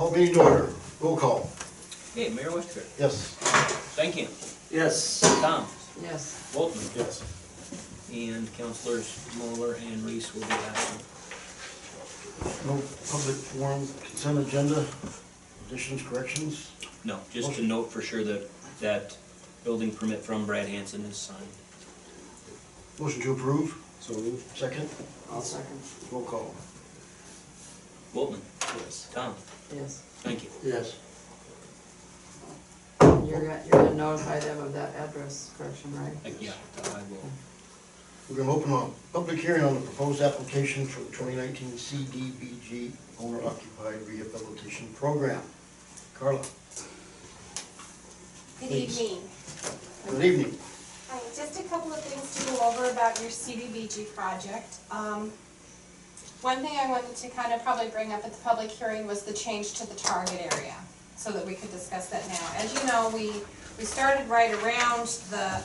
Call meeting to order. Roll call. Okay, Mayor Whitaker. Yes. Stankin. Yes. Tom. Yes. Bolton. Yes. And Councilors Moeller and Reese will be absent. No public forum, consent agenda, additions, corrections. No, just to note for sure that that building permit from Brad Hansen is signed. Motion to approve. So moved. Second. I'll second. Roll call. Bolton. Yes. Tom. Yes. Thank you. Yes. You're gonna notify them of that address correction, right? Yeah, I will. We're going to open a public hearing on the proposed application for the 2019 CDBG Owner Occupied Rehabilitation Program. Carla. Good Please. evening. Good evening. Hi, just a couple of things to go over about your CDBG project. One thing I wanted to kind of probably bring up at the public hearing was the change to the target area, so that we could discuss that now. As you know, we started right around the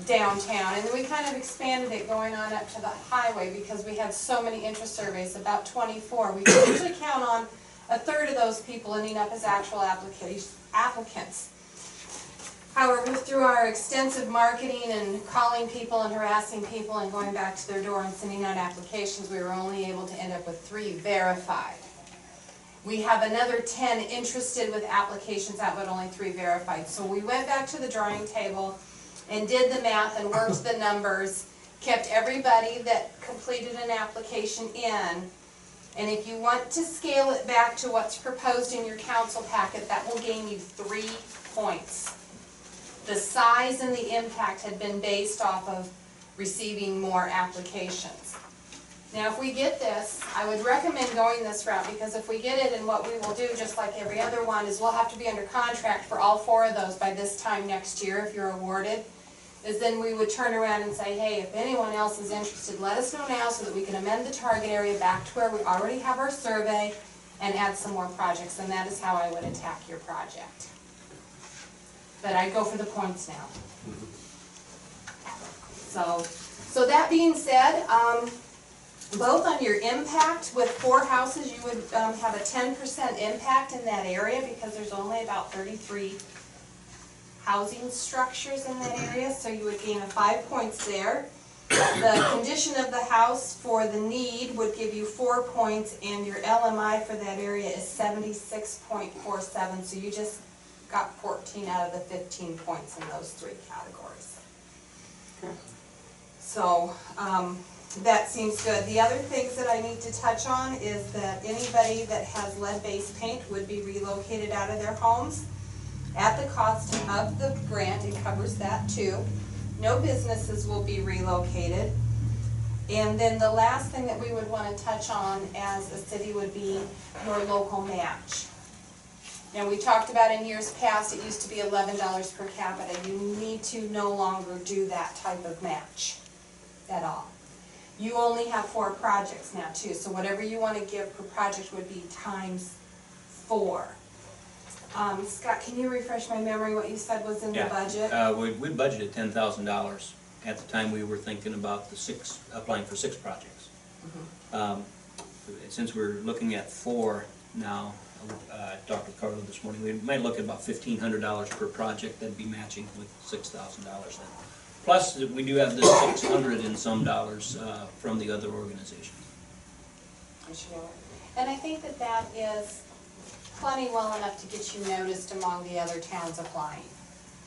downtown, and then we kind of expanded it going on up to the highway because we had so many interest surveys, about 24. We usually count on a third of those people ending up as actual applicants. However, through our extensive marketing and calling people and harassing people and going back to their door and sending out applications, we were only able to end up with 3 verified. We have another 10 interested with applications out, but only 3 verified. So we went back to the drawing table and did the math and worked the numbers, kept everybody that completed an application in, and if you want to scale it back to what's proposed in your council packet, that will gain you 3 points. The size and the impact had been based off of receiving more applications. Now, if we get this, I would recommend going this route, because if we get it, and what we will do, just like every other one, is we'll have to be under contract for all 4 of those by this time next year if you're awarded, is then we would turn around and say, hey, if anyone else is interested, let us know now so that we can amend the target area back to where we already have our survey and add some more projects, and that is how I would attack your project. But I'd go for the points now. So that being said, both on your impact, with 4 houses, you would have a 10% impact in that area because there's only about 33 housing structures in that area, so you would gain a 5 points there. The condition of the house for the need would give you 4 points, and your LMI for that area is 76.47, so you just got 14 out of the 15 points in those 3 categories. So, that seems good. The other things that I need to touch on is that anybody that has lead-based paint would be relocated out of their homes at the cost of the grant. It covers that too. No businesses will be relocated. And then the last thing that we would want to touch on as a city would be your local match. Now, we talked about in years past, it used to be $11 per capita. You need to no longer do that type of match at all. You only have 4 projects now too, so whatever you want to give per project would be times 4. Scott, can you refresh my memory what you said was in the budget? We budgeted $10,000 at the time. We were thinking about applying for 6 projects. Since we're looking at 4 now, I talked with Carla this morning, we might look at about $1,500 per project. That'd be matching with $6,000 then. Plus, we do have the $600 and some dollars from the other organizations. And I think that that is plenty well enough to get you noticed among the other towns applying,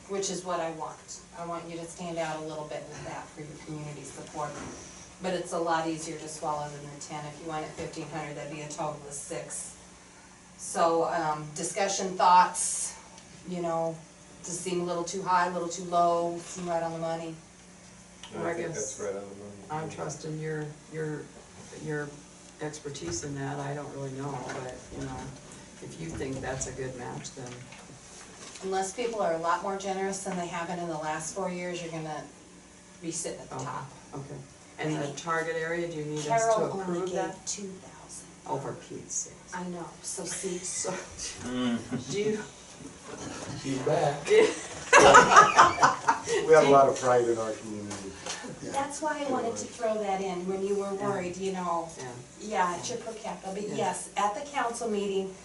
which is what I want. I want you to stand out a little bit with that for your community support. But it's a lot easier to swallow than the 10. If you went at $1,500, that'd be a total of 6. So, discussion, thoughts, you know, does it seem a little too high, a little too low, seem right on the money? Well, I guess that's right on the money. I'm trusting your expertise in that. I don't really know, but you know, if you think that's a good match, then Unless people are a lot more generous than they have been in the last 4 years, you're gonna be sitting at the top. okay. And the target area, do you need us to Carol only approve gave that? 2,000. Over Pete's sake. I know, so see, So, do you? He's back. We have a lot of pride in our community. and that's why I wanted to throw that in when you were worried, you know. Yeah. Yeah, it's your per capita, but Yeah. yes, at the council meeting,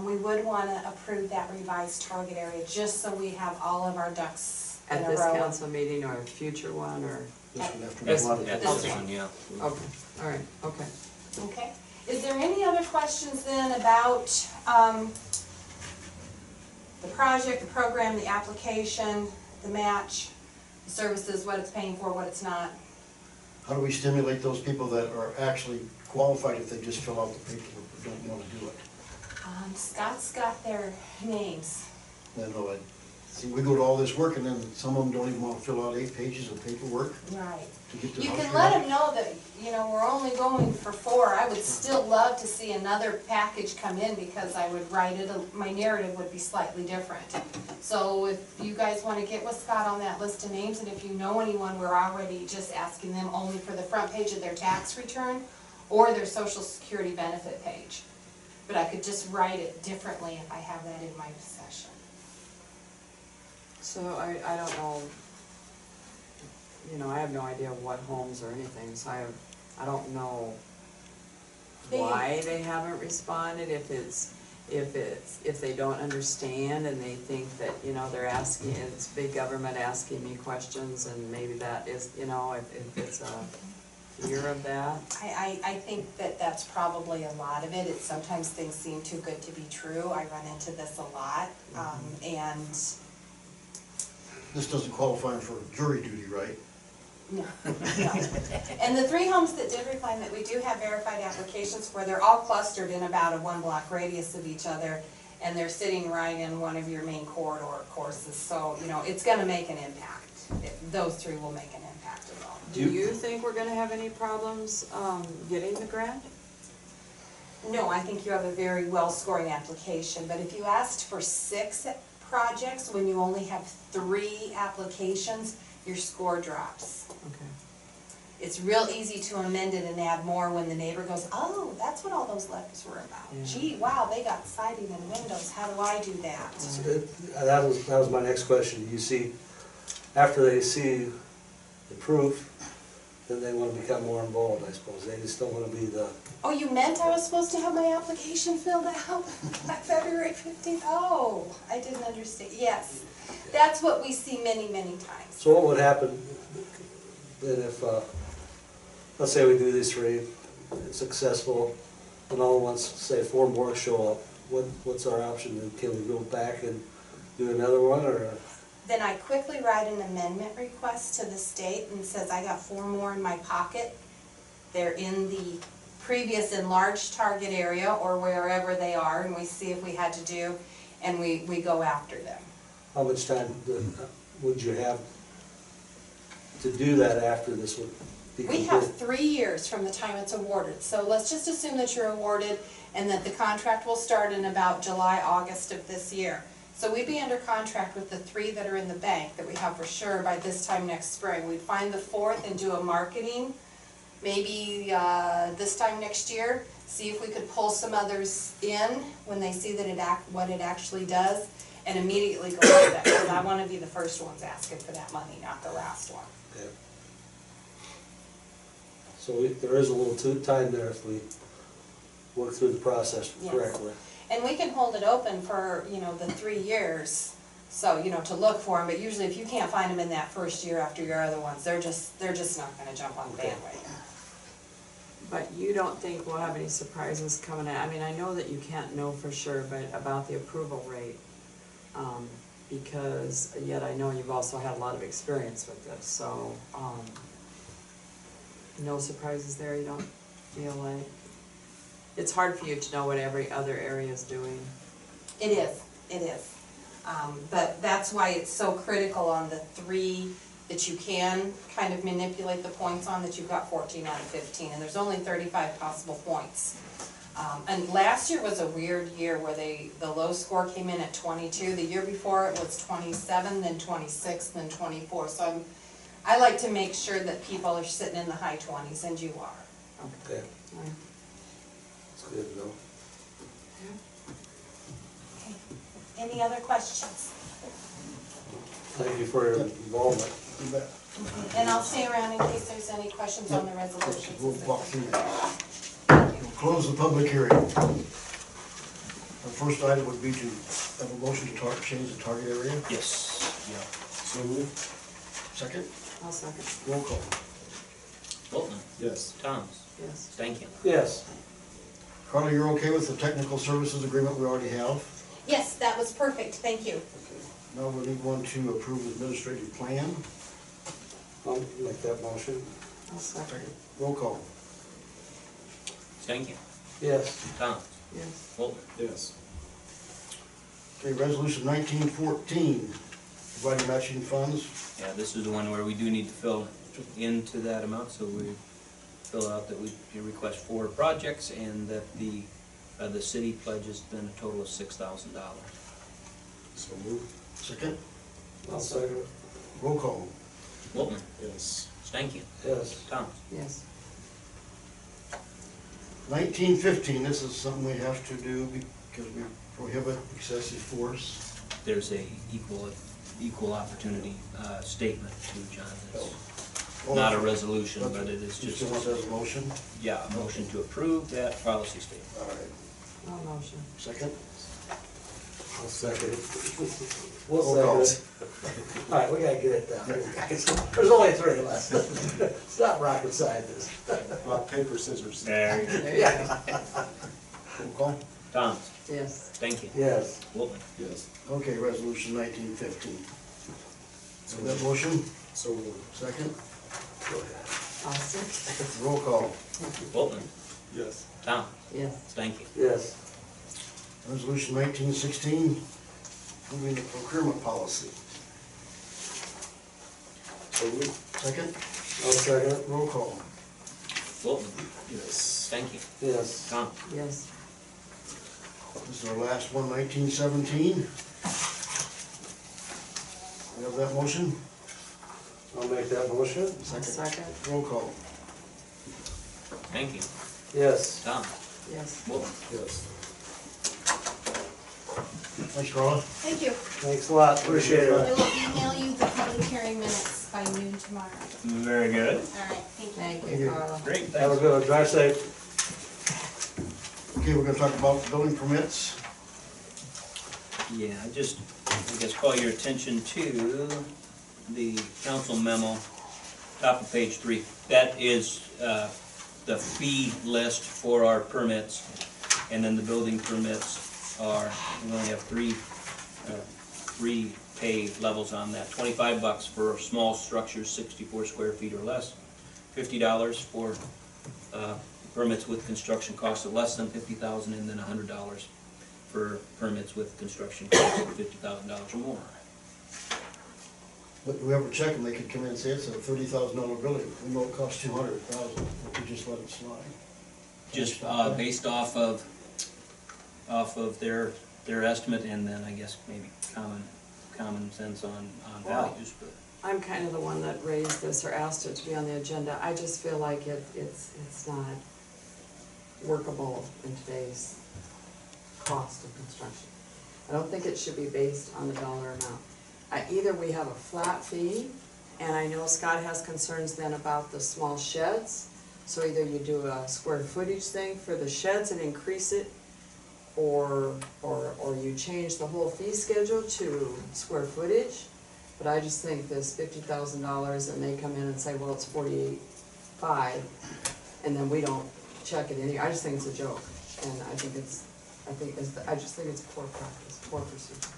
we would wanna approve that revised target area, just so we have all of our ducks in At a this row. council meeting or a future one, or, This one after That's, we want that's it. This one, yeah. okay, all right, okay. Okay, is there any other questions then about, the project, the program, the application, the match, the services, what it's paying for, what it's not? How do we stimulate those people that are actually qualified if they just fill out the paperwork but don't want to do it? Scott's got their names. See, we go to all this work and then some of them don't even want to fill out 8 pages of paperwork Right. to get their You house can let ready. them know that, you know, we're only going for 4. I would still love to see another package come in because I would write it, my narrative would be slightly different. So if you guys wanna get with Scott on that list of names, and if you know anyone, we're already just asking them only for the front page of their tax return or their social security benefit page. But I could just write it differently if I have that in my possession. So I don't know, you know, I have no idea what homes or anything, so I don't know why they haven't responded, if they don't understand and they think that, you know, they're asking, it's big government asking me questions and maybe that is, you know, if it's a fear of that. I think that that's probably a lot of it. It's sometimes things seem too good to be true. I run into this a lot, and This doesn't qualify them for jury duty, right? no, no. And the 3 homes that did reply, that we do have verified applications for, they're all clustered in about a 1-block radius of each other, and they're sitting right in one of your main corridor courses. So, you know, it's gonna make an impact. Those 3 will make an impact as well. Do you think we're gonna have any problems, getting the grant? No, I think you have a very well-scoring application, but if you asked for 6 projects when you only have 3 applications, your score drops. Okay. It's real easy to amend it and add more when the neighbor goes, oh, that's what all those letters were about. Yeah. Gee, wow, they got siding and windows, how do I do that? That was my next question. You see, after they see the proof, then they want to become more involved, I suppose. They just don't want to be the, Oh, you meant I was supposed to have my application filled out by February 15th? Oh, I didn't understand, yes. That's what we see many, many times. so what would happen then if, let's say we do these 3, it's successful, and all at once, say 4 more show up, what's our option? Can we go back and do another one, or? Then I quickly write an amendment request to the state and says I got 4 more in my pocket. They're in the previous enlarged target area or wherever they are, and we see if we had to do, and we go after them. How much time would you have to do that after this would be We completed? have 3 years from the time it's awarded, so let's just assume that you're awarded and that the contract will start in about July, August of this year. So we'd be under contract with the 3 that are in the bank that we have for sure by this time next spring. We'd find the 4th and do a marketing, maybe this time next year, see if we could pull some others in when they see that what it actually does, and immediately go after that, because I want to be the first ones asking for that money, not the last one. Okay. So there is a little time there if we work through the process Yes. correctly. And we can hold it open for, you know, the 3 years, so, you know, to look for them, but usually if you can't find them in that first year after your other ones, they're just not gonna jump on the Okay. bandwagon. But you don't think we'll have any surprises coming in? I mean, I know that you can't know for sure, but about the approval rate, because yet I know you've also had a lot of experience with this, so, no surprises there, you don't feel like? It's hard for you to know what every other area is doing. It is. But that's why it's so critical on the 3 that you can kind of manipulate the points on, that you've got 14 out of 15, and there's only 35 possible points. And last year was a weird year where the low score came in at 22. The year before it was 27, then 26, then 24. So I like to make sure that people are sitting in the high 20s, and you are. Okay, All right. that's good to know. Okay. Any other questions? Thank you for your involvement. You bet. And I'll stay around in case there's any questions on the resolutions. We'll walk through that. We'll close the public hearing. The first item would be to have a motion to change the target area. Yes, yeah. So moved. Second, I'll second. roll call. Bolton, Yes. Thomas, Yes. Stankin. Yes. Carly, you're okay with the technical services agreement we already have? Yes, that was perfect, thank you. Now we need one to approve the administrative plan. I'll make that motion. I'll second. Second, roll call. Stankin, Yes. Thomas, Yes. Bolton. Yes. Okay, resolution 1914, providing matching funds. Yeah, this is the one where we do need to fill into that amount, so we fill out that we request 4 projects and that the city pledges then a total of $6,000. So moved. Second, I'll second. roll call. Bolton, Yes. Stankin, Yes. Thomas. Yes. 1915, this is something we have to do because we prohibit excessive force. There's a equal opportunity statement too, John. It's not a resolution, but it is You just, still want that as a motion? yeah, a motion to approve that policy statement. All right, No motion. second? I'll second it. We'll Roll call. second it. All right, we gotta get it down here, guys. There's only 3 of us. It's not rocket science. Rock, paper, scissors. There you go. There you go. Roll call. Thomas, Yes. Stankin, Yes. Bolton. Yes. Okay, resolution 1915. So that motion, So moved. second? I'll second. Roll call. Bolton, Yes. Thomas, Yes. Stankin. Yes. Resolution 1916, moving the procurement policy. So moved. Second? I'll second it. Roll call. Bolton, Yes. Stankin, Yes. Thomas. Yes. This is our last one, 1917. We have that motion? I'll make that motion. I'll second. Roll call. Stankin, Yes. Thomas, Yes. Bolton. Yes. Thanks, Carla. Thank you. Thanks a lot, appreciate I it. will email you the public hearing minutes by noon tomorrow. Very good. All right, thank you. Thank Thank you, you. Carla. Great, Have a thanks. good one, drive safe. Okay, we're gonna talk about building permits. Yeah, I guess call your attention to the council memo, top of page 3. That is the fee list for our permits, and then the building permits are, we only have three pay levels on that. $25 for small structures, 64 square feet or less. $50 for permits with construction costs of less than $50,000, and then $100 for permits with construction costs of $50,000 or more. But we ever check them, they could come in and say it's a $30,000 building. We know it costs $200,000, we could just let it slide. Just based off of their estimate, and then I guess maybe common sense on values, but. I'm kind of the one that raised this or asked it to be on the agenda. I just feel like it's not workable in today's cost of construction. I don't think it should be based on the dollar amount. Either we have a flat fee, and I know Scott has concerns then about the small sheds, so either you do a square footage thing for the sheds and increase it, or you change the whole fee schedule to square footage. But I just think this $50,000 and they come in and say, well, it's $48,500, and then we don't check it any, I just think it's a joke. And I just think it's poor practice, poor procedure.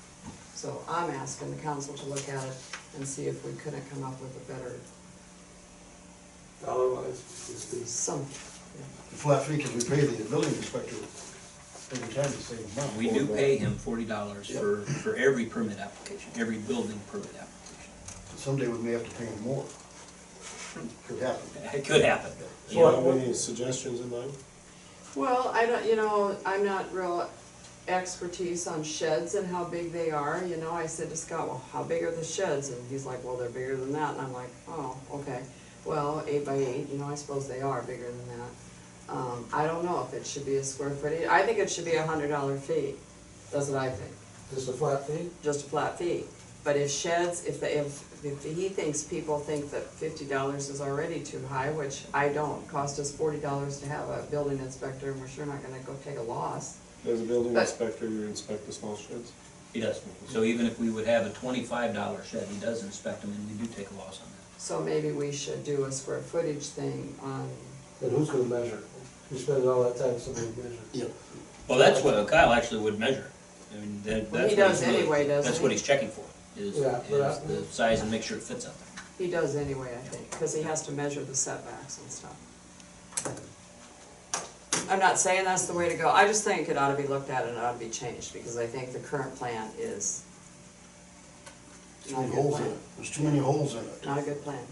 So I'm asking the council to look at it and see if we couldn't come up with a better, Otherwise, it's the something. The flat fee, because we pay the building inspector every time the same amount. We do pay him $40 for every permit application, every building permit application. Someday we may have to pay him more. Could happen. It could happen. Do you have any suggestions in mind? Well, I'm not real expertise on sheds and how big they are, I said to Scott, well, how big are the sheds? And he's like, well, they're bigger than that, and I'm like, oh, okay. Well, 8 by 8, I suppose they are bigger than that. I don't know if it should be a square footage, I think it should be $100 fee, that's what I think, just a flat fee? just a flat fee. But if sheds, if he thinks, people think that $50 is already too high, which I don't, cost us $40 to have a building inspector, and we're sure not gonna go take a loss. As a building But- inspector, you inspect the small sheds? He does. So even if we would have a $25 shed, he does inspect them, and we do take a loss on that. So maybe we should do a square footage thing on, And who's gonna measure? You spend all that time, somebody measure. Yeah. Well, that's what Kyle actually would measure. I mean, that's Well, he what does he's really- anyway, doesn't That's he? what he's checking for, is Yeah, but I- the size and make sure it fits out there. he does anyway, I think, because he has to measure the setbacks and stuff. I'm not saying that's the way to go, I just think it ought to be looked at and it ought to be changed, because I think the current plan is Too not a many good holes in plan. it, there's too many holes in it. Not a good plan,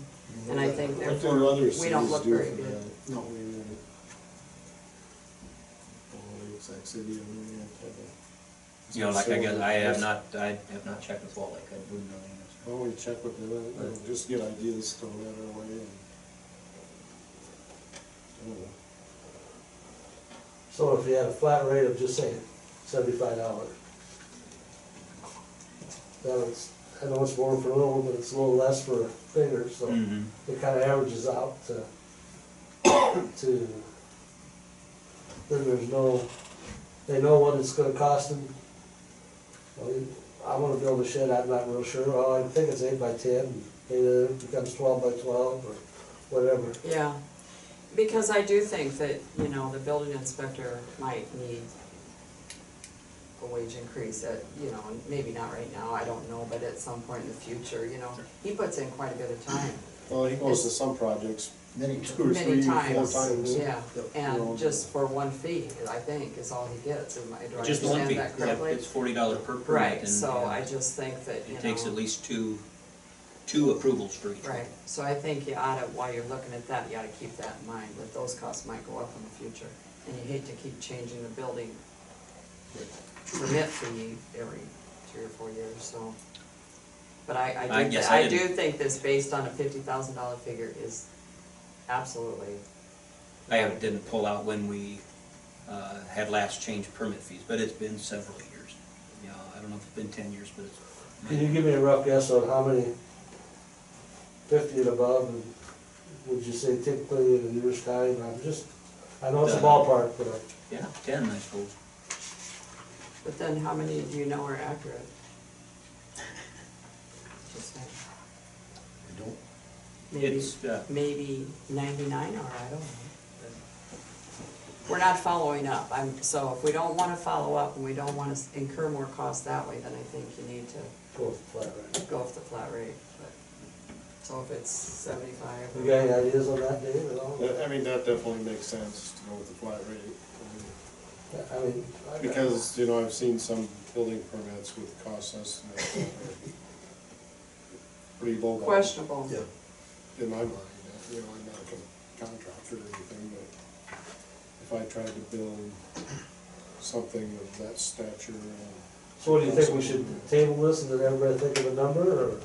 and I think What do therefore, other we cities don't look do very for good. that? No. I mean, Sac City, I mean, you have to have a- You know, like I have not checked with Walt Lake, I wouldn't know the answer. Well, we check with them, just get ideas thrown at our way and. I don't know. So if you had a flat rate of just say $75, I know it's more for little, but it's a little less for bigger, so Mm-hmm. it kinda averages out to, then there's no, they know what it's gonna cost them. Well, I wanna build a shed, I'm not real sure, well, I think it's 8 by 10, maybe it becomes 12 by 12, or whatever. Yeah, because I do think that, you know, the building inspector might need a wage increase at, you know, maybe not right now, I don't know, but at some point in the future, you know. He puts in quite a bit of time, Well, he goes to some projects, Many two or many three, 4 times, times. yeah, Yep. and just for one fee, I think, is all he gets, do I Just one understand fee, that yeah, correctly? it's $40 per permit, Right, and so I just think that, you know. it takes at least two approvals for each one. Right, so I think you oughta, while you're looking at that, you oughta keep that in mind, that those costs might go up in the future. And you hate to keep changing the building permit fee every 3 or 4 years, so. But I guess I I do didn't- think this based on a $50,000 figure is absolutely, Didn't pull out when we had last changed permit fees, but it's been several years. You know, I don't know if it's been 10 years, but it's. Can you give me a rough guess on how many 50 and above, and would you say typically in a year's time? I know it's a ballpark, but Yeah, 10, I suppose. but then how many do you know are accurate? Just saying. I don't, Maybe, It's, maybe 99, or I don't know. We're not following up, so if we don't wanna follow up and we don't wanna incur more costs that way, then I think you need to go with the flat rate. go with the flat rate. But so if it's 75. You got any ideas on that, Dave, at all? I mean, that definitely makes sense to go with the flat rate. I mean, Because, you know, I've seen some building permits with cost estimates that are pretty low. Questionable. yeah, In my mind, you know, I'm not a contractor or anything, but if I tried to build something of that stature, so what do you think, we should table this and then everybody think of a number,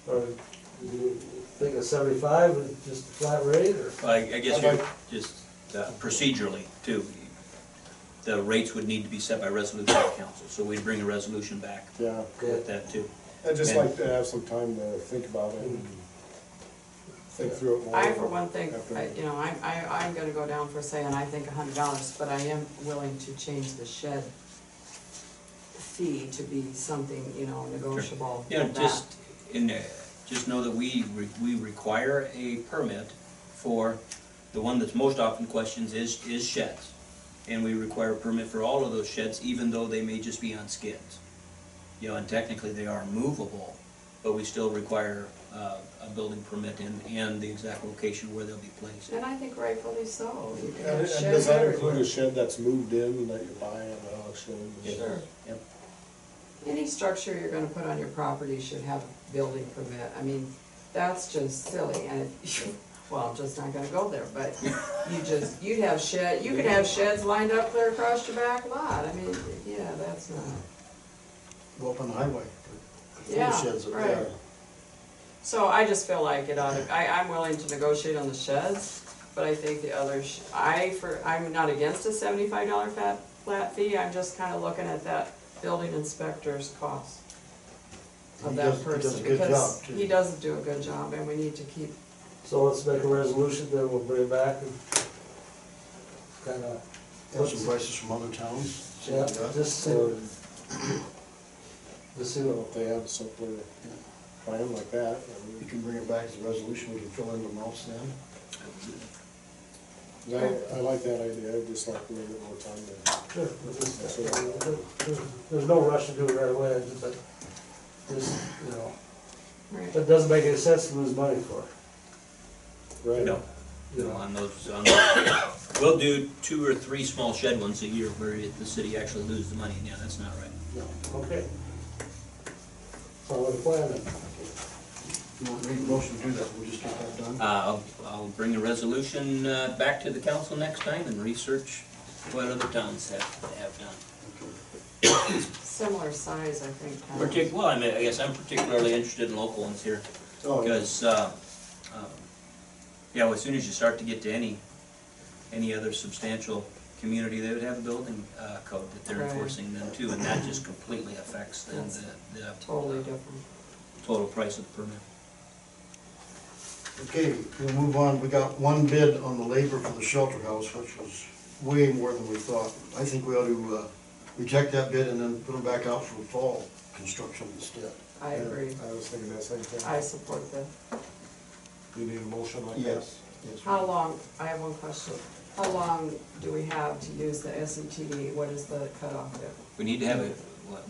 or do you think of 75 and just a flat rate, or? Well, I guess I'd you're like- just procedurally too. The rates would need to be set by resolution of council, so we'd bring a resolution back yeah. with that too. I'd just like to have some time to think about it and think through it more. I, for one thing, after- I'm gonna go down for saying I think $100, but I am willing to change the shed fee to be something, you know, negotiable. Yeah, with that. just know that we require a permit for, the one that's most often questions is sheds. And we require a permit for all of those sheds, even though they may just be on skids. You know, and technically they are movable, but we still require a building permit and the exact location where they'll be placed. And I think rightfully so. You can And have and sheds does that include everywhere. a shed that's moved in that you buy at an auction? Sure. Yep. Any structure you're gonna put on your property should have a building permit. I mean, that's just silly, and, well, I'm just not gonna go there, but you could have sheds lined up clear across your back lot. I mean, yeah, that's not, go up on the highway, the Yeah, sheds up right. there. so I just feel like it ought to, I'm willing to negotiate on the sheds, but I think the others, I'm not against a $75 flat fee, I'm just kinda looking at that building inspector's cost. of He that does a person, good because job, too. he does do a good job, and we need to keep, So let's make a resolution, then we'll bring it back and kinda, Have some prices from other towns. see yeah, what we got. just see, just see You know, what, if they have a simpler plan like that, I You mean, can bring it back as a resolution, we can fill in the amounts then. I like that idea, I'd just like a little bit more time to. sure, there's no rush to do it right away, but just, you know, right, it doesn't make any sense to lose money for it, Right. No, you no, know. on those, we'll do 2 or 3 small shed ones a year where the city actually loses the money, and yeah, that's not right. No, okay. So with a plan then. You want to make a motion to do that, we'll just get that done. I'll bring a resolution back to the council next time and research what other towns have done. similar size, I think. Well, I mean, I guess I'm particularly interested in local ones here, Oh, yeah. because, yeah, well, as soon as you start to get to any other substantial community, they would have a building code that they're Right. enforcing then too, and that just completely affects the Totally different. total price of the permit. Okay, we'll move on. We got one bid on the labor for the shelter house, which was way more than we thought. I think we ought to reject that bid and then put them back out for fall construction instead. I agree. I was thinking that same thing. I support that. You need a motion like that? Yes. Yes. How long, I have one question. How long do we have to use the SETD? What is the cutoff there? We need to have it,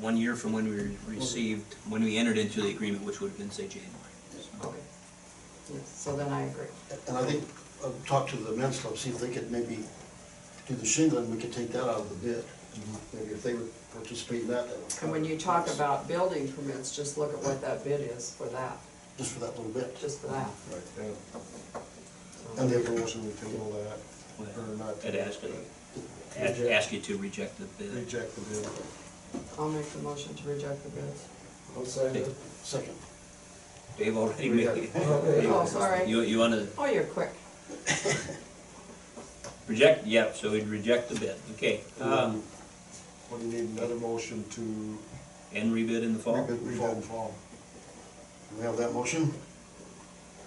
1 year from when we received, when we entered into the agreement, which would have been, say, January. Okay. Yes, so then I agree. And I think, I'll talk to the men's club, see if they could maybe do the shingling, we could take that out of the bid. Maybe if they would participate in that, that would. And when you talk about building permits, just look at what that bid is for that, Just for that little bit. just for that. Right, yeah. And Make they a motion to table that, or not. I'd ask you to reject the bid. Reject the bid. I'll make the motion to reject the bids. I'll say it. Second. Dave already made it. Okay. Oh, sorry. You wanna Oh, you're quick. reject, yep, so we'd reject the bid, okay. What do you need, another motion to And rebid in the fall? Rebid. rebid fall? Do we have that motion?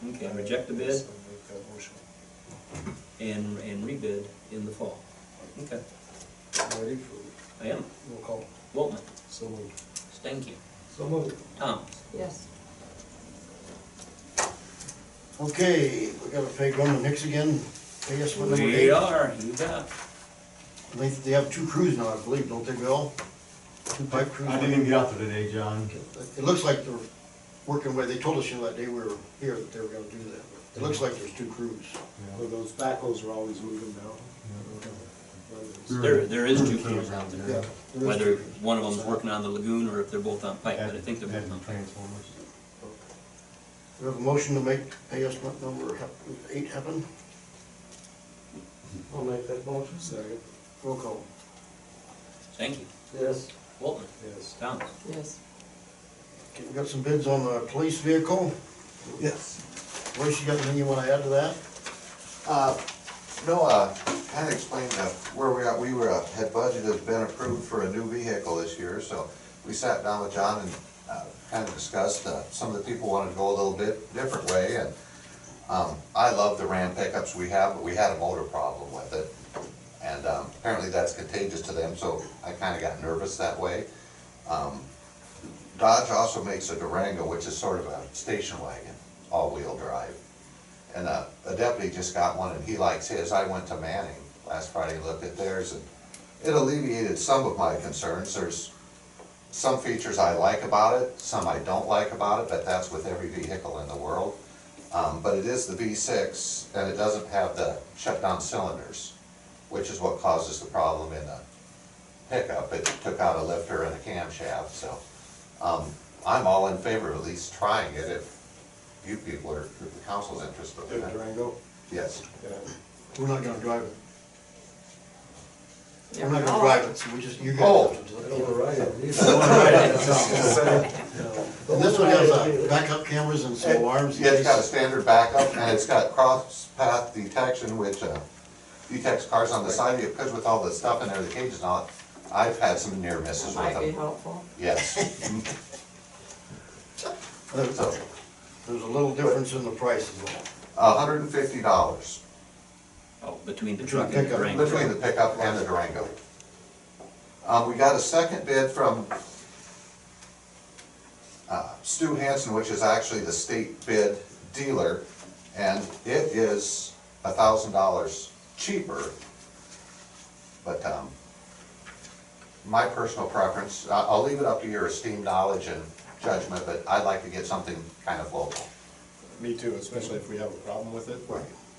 Okay, reject the bid Yes, I'll make that motion. and rebid in the fall. Okay, Ready for I am. roll call? Waltman, So moved. Stanky, So moved. Tom. Yes. Okay, we gotta pay Grumman Hicks again, pay us what number We 8. are, you bet. They have 2 crews now, I believe, don't they, Bill? 2 pipe crews. I didn't even get out there today, John. It looks like they're working away, they told us, that day we were here that they were gonna do that. It looks like there's 2 crews. Well, those backhoes are always moving now. There is 2 crews out there. Yeah. there is Whether 2 crews. one of them's working on the lagoon or if they're both on pipe, but I think they're both on pipe. Transformers. We have a motion to make pay us what number 8 happen? I'll make that motion. Second, Roll call. Stanky, Yes. Waltman, yes. Tom. Yes. Okay, we got some bids on the police vehicle. Yes. Royce, you got anything you wanna add to that? No, kind of explained where we're at. We had budgeted, been approved for a new vehicle this year, so we sat down with John and kind of discussed, some of the people wanted to go a little bit different way, and I love the Ram pickups we have, but we had a motor problem with it. And apparently that's contagious to them, so I kind of got nervous that way. Dodge also makes a Durango, which is sort of a station wagon, all-wheel drive. And a deputy just got one and he likes his. I went to Manning last Friday and looked at theirs, and it alleviated some of my concerns. There's some features I like about it, some I don't like about it, but that's with every vehicle in the world. But it is the V6, and it doesn't have the shutdown cylinders, which is what causes the problem in the pickup. It took out a lifter and a camshaft, so I'm all in favor of at least trying it if you people are, if the council's interested The in it. Durango? Yes. Yeah. We're not gonna drive it. Yeah, We're not we gonna all- drive it, so we just, you Oh. guys have to do Don't it. write it. And this one has backup cameras and some alarms. in Yeah, it's got a case- standard backup, and it's got cross path detection, which detects cars on the side of you, because with all the stuff in there, the cages and all, I've had some near misses That with might be them. helpful. Yes. So, There's a little difference in the price as well. $150 Oh, between the Between truck and the pickup. Durango. between the pickup and the Durango. We got a second bid from Stu Hansen, which is actually the state bid dealer, and it is $1,000 cheaper. But my personal preference, I'll leave it up to your esteemed knowledge and judgment, but I'd like to get something kind of local. Me too, especially if we have a problem with it.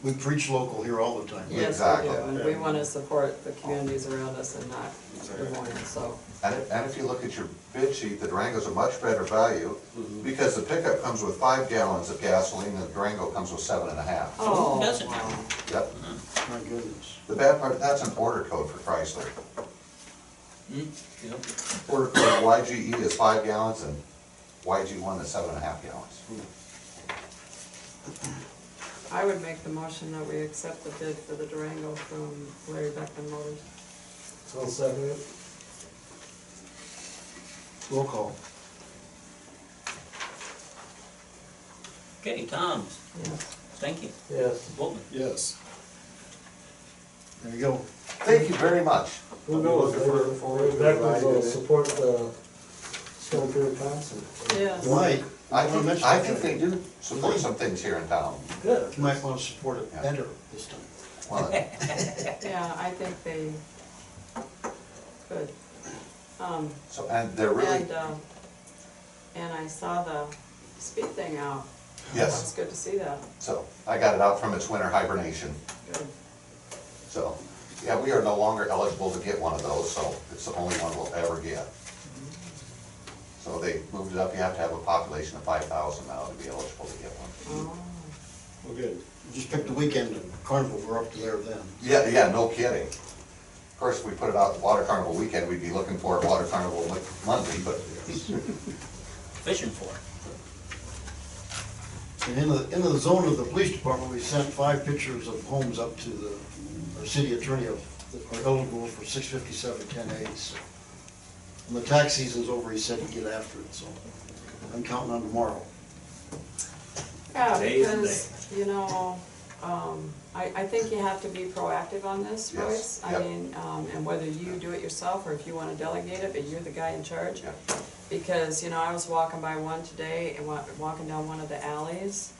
We preach local here all the time. Yes, we Exactly. do, and we wanna support the communities around us and not Des Moines, so. And if you look at your bid sheet, the Durango's a much better value, because the pickup comes with 5 gallons of gasoline, and the Durango comes with 7.5. Oh, does it? wow. Yep. My goodness. The bad part, that's an order code for Chrysler. Hmm, yep. Order code YGE is 5 gallons, and YG1 is 7.5 gallons. I would make the motion that we accept the bid for the Durango from Larry Beckman Motors. I'll second it. Roll call. Okay, Tom, Yes. Stanky, Yes. Boltman. Yes. There you go. Thank you very much. Who knows, Looking maybe forward to Beckman riding will it. support the Stone Fair concert. Yes. You might. I wanna mention think that. they do support some things here in town. Good. You might want to support it better this time. Well, Yeah, I think they could. So, and they're really, And I saw the speed thing out. It's yes, good to see that. so I got it out from its winter hibernation. Good. So, yeah, we are no longer eligible to get one of those, so it's the only one we'll ever get. So they moved it up, you have to have a population of 5,000 now to be eligible to get one. Oh, Well, good. Just pick the weekend and Carnival, we're up to there then. Yeah, no kidding. Of course, if we put it out Water Carnival weekend, we'd be looking for it Water Carnival Monday, but Fishing for it. And into the zone of the police department, we sent 5 pictures of homes up to our city attorney that are eligible for 657-10A. So when the tax season's over, he said he'd get after it, so I'm counting on tomorrow. yeah, Day is the because, you know, I think you have to be proactive on this, Yes, Royce. I yep. mean, and whether you do it yourself or if you wanna delegate it, but you're the guy in charge. Yeah. Because, you know, I was walking by one today, and walking down one of the alleys,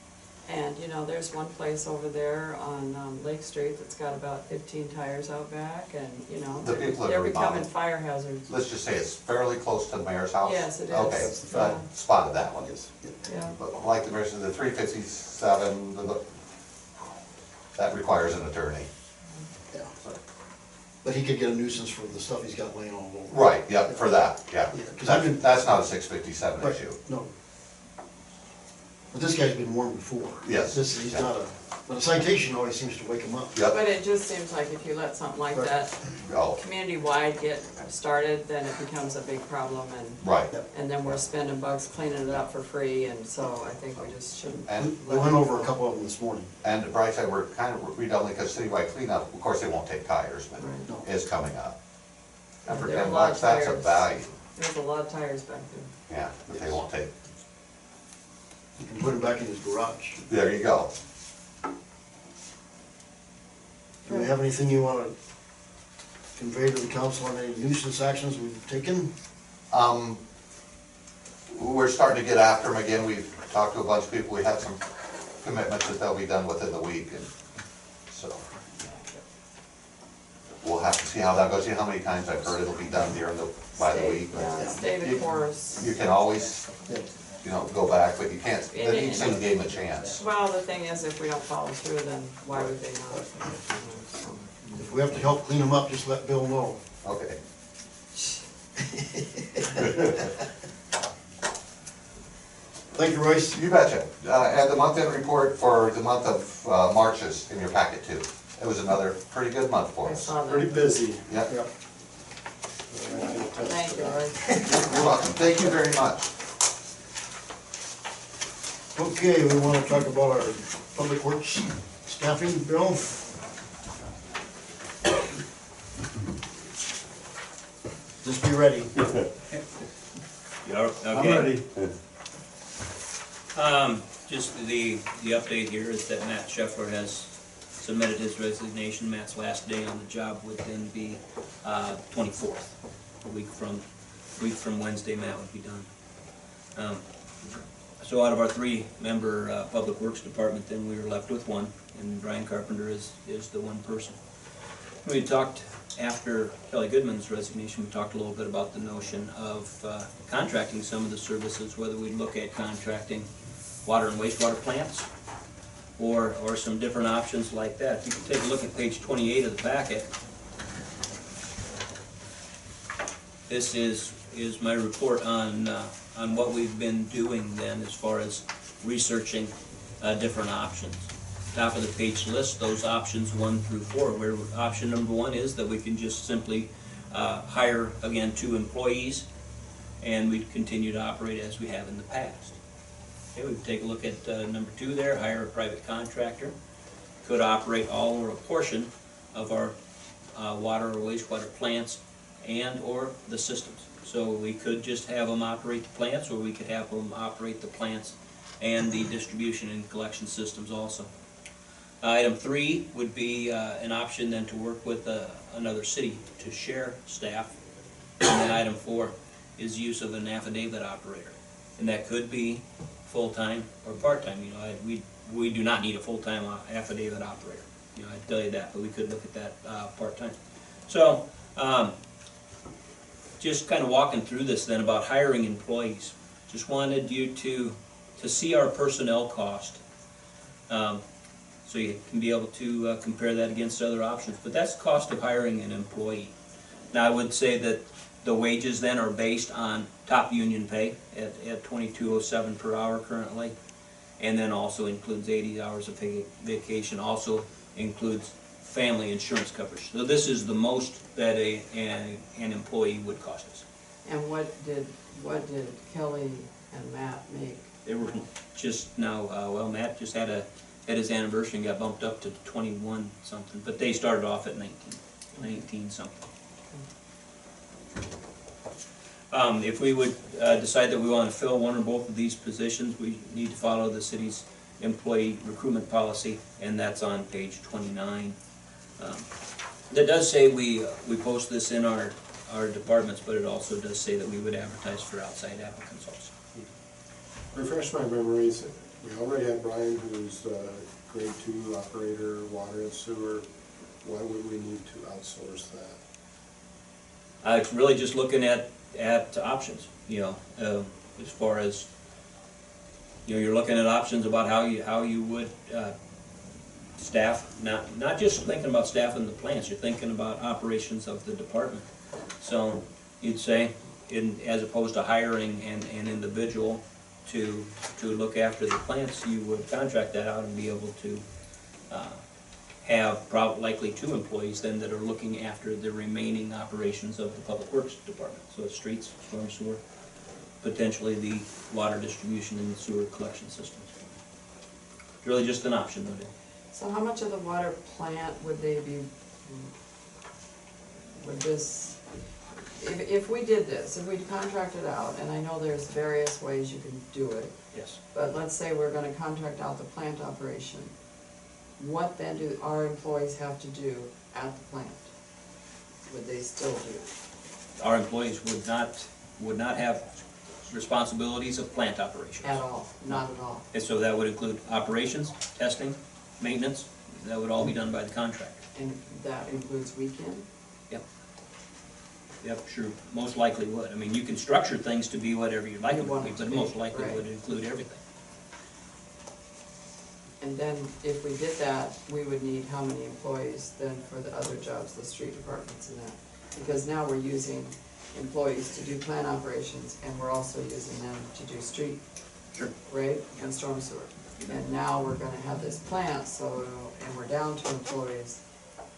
and, you know, there's one place over there on Lake Street that's got about 15 tires out back, and, you know, The people that they're are becoming remodeling. fire hazards. let's just say it's fairly close to the mayor's house. Yes, it is. Okay, Yeah. I spotted that one. Yeah, But like the mayor said, the 357, that requires an attorney. Yeah. But he could get a nuisance for the stuff he's got laying all over. Right, yep, for that, yeah. Yeah, 'cause I've been- That's not a 657 Right, issue. no. But this guy's been warned before. Yes. He's not but a citation always seems to wake him up. Yep, but it just seems like if you let something like Right. that oh, community-wide get started, then it becomes a big problem, right. and then we're spending bucks cleaning it up for free, and so I think we just shouldn't. And, We went over a couple of them this morning. and the bright side, we're kind of redoubling, because citywide cleanup, of course, they won't take tires, but Right. No. is coming up. And for There are a 10 lot of bucks, that's a tires. value, There's a lot of tires back there. yeah, that they won't take. You can put him back in his garage. There you go. Do we have anything you want to convey to the council on any nuisance actions we've taken? We're starting to get after them again, we've talked to a bunch of people, we had some commitments that they'll be done within the week, and so. We'll have to see how that goes, see how many times I've heard it'll be done by the Stay- week. Yeah, stay the You- course. You can always, go back, but you can't, And the it- each thing gave them a chance. Well, the thing is, if we don't follow through, then why would they not? So. If we have to help clean them up, just let Bill know. Okay. Thank you, Royce. You betcha. And the month-end report for the month of March is in your packet too. It was another pretty good month for I us. saw Pretty that. busy. Yep, Yep. Thank you, Roy. you're welcome. Thank you very much. Okay, we want to talk about our public works staffing, Bill. Just be ready. You're, okay. Just the update here is that Matt Scheffler has submitted his resignation. Matt's last day on the job would then be 24th. A week from Wednesday, Matt would be done. So out of our 3-member Public Works Department, then we were left with 1, and Brian Carpenter is the one person. We talked, after Kelly Goodman's resignation, we talked a little bit about the notion of contracting some of the services, whether we'd look at contracting water and wastewater plants, or some different options like that. If you can take a look at page 28 of the packet, this is my report on what we've been doing then as far as researching different options. Top of the page lists those options 1 through 4, where option number 1 is that we can just simply hire, again, 2 employees, and we continue to operate as we have in the past. Okay, we take a look at number 2 there, hire a private contractor, could operate all or a portion of our water or wastewater plants and or the systems. So we could just have them operate the plants, or we could have them operate the plants and the distribution and collection systems also. Item 3 would be an option then to work with another city to share staff. And then item 4 is use of an affidavit operator. And that could be full-time or part-time. You know, we do not need a full-time affidavit operator. You know, I'd tell you that, but we could look at that part-time. So, just kind of walking through this then about hiring employees. Just wanted you to see our personnel cost, so you can be able to compare that against other options. But that's the cost of hiring an employee. Now I would say that the wages then are based on top union pay at $22.07 per hour currently, and then also includes 80 hours of vacation, also includes family insurance coverage. So this is the most that an employee would cost us. And what did Kelly and Matt make? They were just now, well, Matt just had his anniversary and got bumped up to 21 something, but they started off at 19 something. If we would decide that we want to fill one or both of these positions, we need to follow the city's employee recruitment policy, and that's on page 29. That does say we post this in our departments, but it also does say that we would advertise for outside applicants also. Refresh my memories, we already have Brian, who's grade 2 operator, water and sewer. Why would we need to outsource that? It's really just looking at options, you know, as far as, you know, you're looking at options about how you would staff, not just thinking about staff in the plants, you're thinking about operations of the department. So you'd say, as opposed to hiring an individual to look after the plants, you would contract that out and be able to have likely 2 employees then that are looking after the remaining operations of the Public Works Department. So streets, storm sewer, potentially the water distribution and the sewer collection systems. Really just an option, though. So how much of the water plant would they be, would this, if we did this, if we contracted out, and I know there's various ways you can do it, Yes. but let's say we're gonna contract out the plant operation, what then do our employees have to do at the plant? Would they still do Our employees would not have responsibilities of plant operations. at all? Not at all. And so that would include operations, testing, maintenance, that would all be done by the contractor. And that includes weekend? Yep, sure, most likely would. I mean, you can structure things to be whatever you'd like You it to want be, it to but be, most likely right. would include everything. And then if we did that, we would need how many employees then for the other jobs, the street departments and that? Because now we're using employees to do plant operations, and we're also using them to do street, Sure. right, and storm sewer. And now we're gonna have this plant, so, and we're down 2 employees.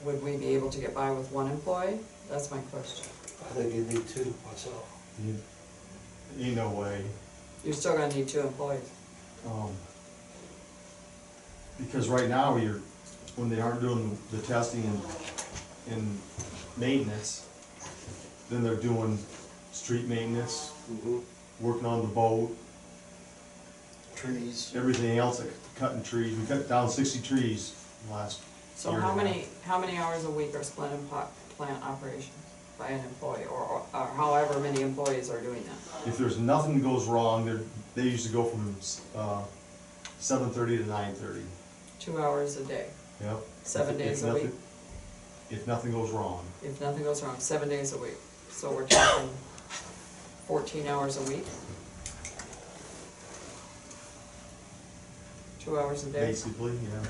Would we be able to get by with 1 employee? That's my question. I think you need 2 myself. Ain't no way, You're still gonna need 2 employees. because right now when they aren't doing the testing and maintenance, then they're doing street maintenance, working on the boat, trees. everything else, like cutting trees, we cut down 60 trees last So year how and a many, how many hours a week are spent in plant operations by an employee, or however many employees are doing that? half. If there's nothing goes wrong, they usually go from 7:30 to 9:30. 2 hours a day, Yep. 7 If days a nothing- week? If nothing goes wrong. If nothing goes wrong, 7 days a week. So we're talking 14 hours a week? 2 hours a day? Basically, yeah.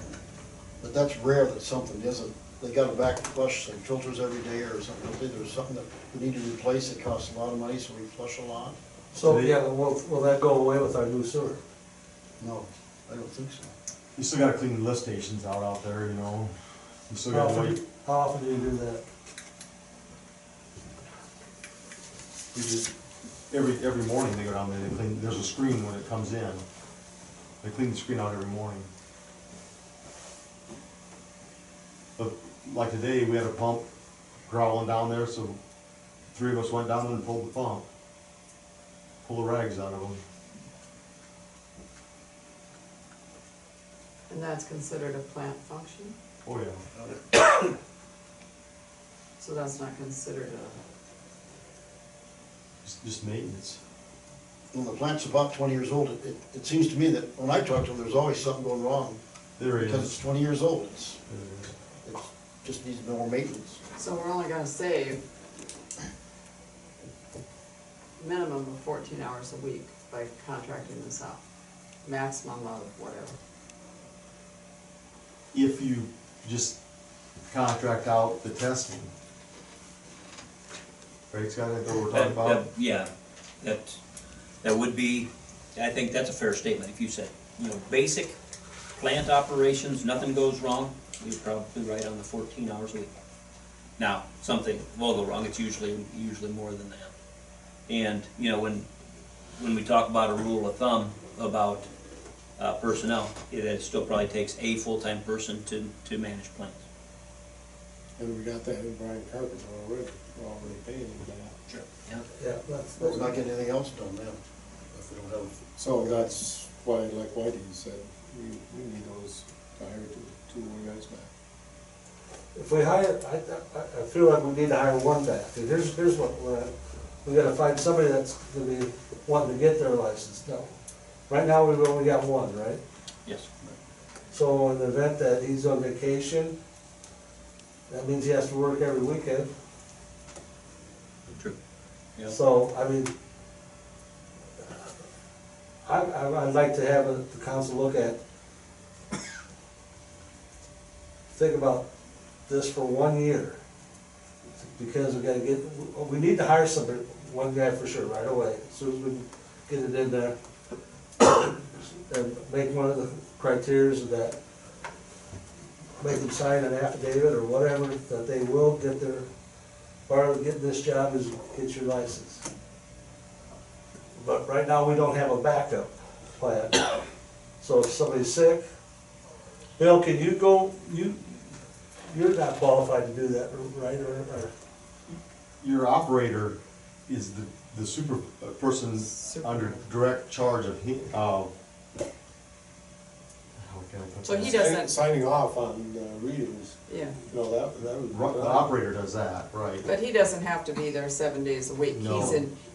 But that's rare that something isn't, they gotta back flush some filters every day or something. If there's something that we need to replace, it costs a lot of money, so we flush a lot. So, yeah, will that go away with our new sewer? No, I don't think so. You still gotta clean the lift stations out there, you know. You still gotta wait. How often do you do that? You just, every morning they go down there, they clean, there's a screen when it comes in. They clean the screen out every morning. But like today, we had a pump growling down there, so 3 of us went down and pulled the pump. Pull the rags out of them. And that's considered a plant function? Oh, yeah. So that's not considered a, Just maintenance. When the plant's about 20 years old, it seems to me that when I talk to them, there's always something going wrong. There Because it's is. 20 years old, it There is. just needs more maintenance. so we're only gonna save minimum of 14 hours a week by contracting this out. Maximum of whatever. If you just contract out the testing. Right, Scott, that's what we're talking about? Yeah, that would be, I think that's a fair statement, if you said, you know, basic plant operations, nothing goes wrong, you're probably right on the 14 hours a week. Now, something will go wrong, it's usually more than that. And, you know, when we talk about a rule of thumb about personnel, it still probably takes a full-time person to manage plants. And we got that in Brian Carpenter already, we're already paying him that. Sure. Yeah. Yeah, that's, We're not getting anything else done now, if we don't have. So that's why, like Whitey said, we need those to hire two more guys back. if we hire, I feel like we need to hire one back. Here's what, we gotta find somebody that's gonna be wanting to get their license. No. Right now, we've only got one, right? Yes. So in the event that he's on vacation, that means he has to work every weekend. True. Yeah. So, I mean, I'd like to have the council look at, think about this for 1 year. Because we need to hire somebody, one guy for sure, right away, as soon as we get it in there. And make one of the criteria that, make them sign an affidavit or whatever, that they will get their, part of getting this job is get your license. But right now, we don't have a backup plan. So if somebody's sick, Bill, can you go, you're not qualified to do that, right, or? Your operator is the super person under direct charge of how can I put So that? he doesn't, Signing off on readings, yeah, you know, that would be. The operator does that, right. but he doesn't have to be there 7 days a week. No.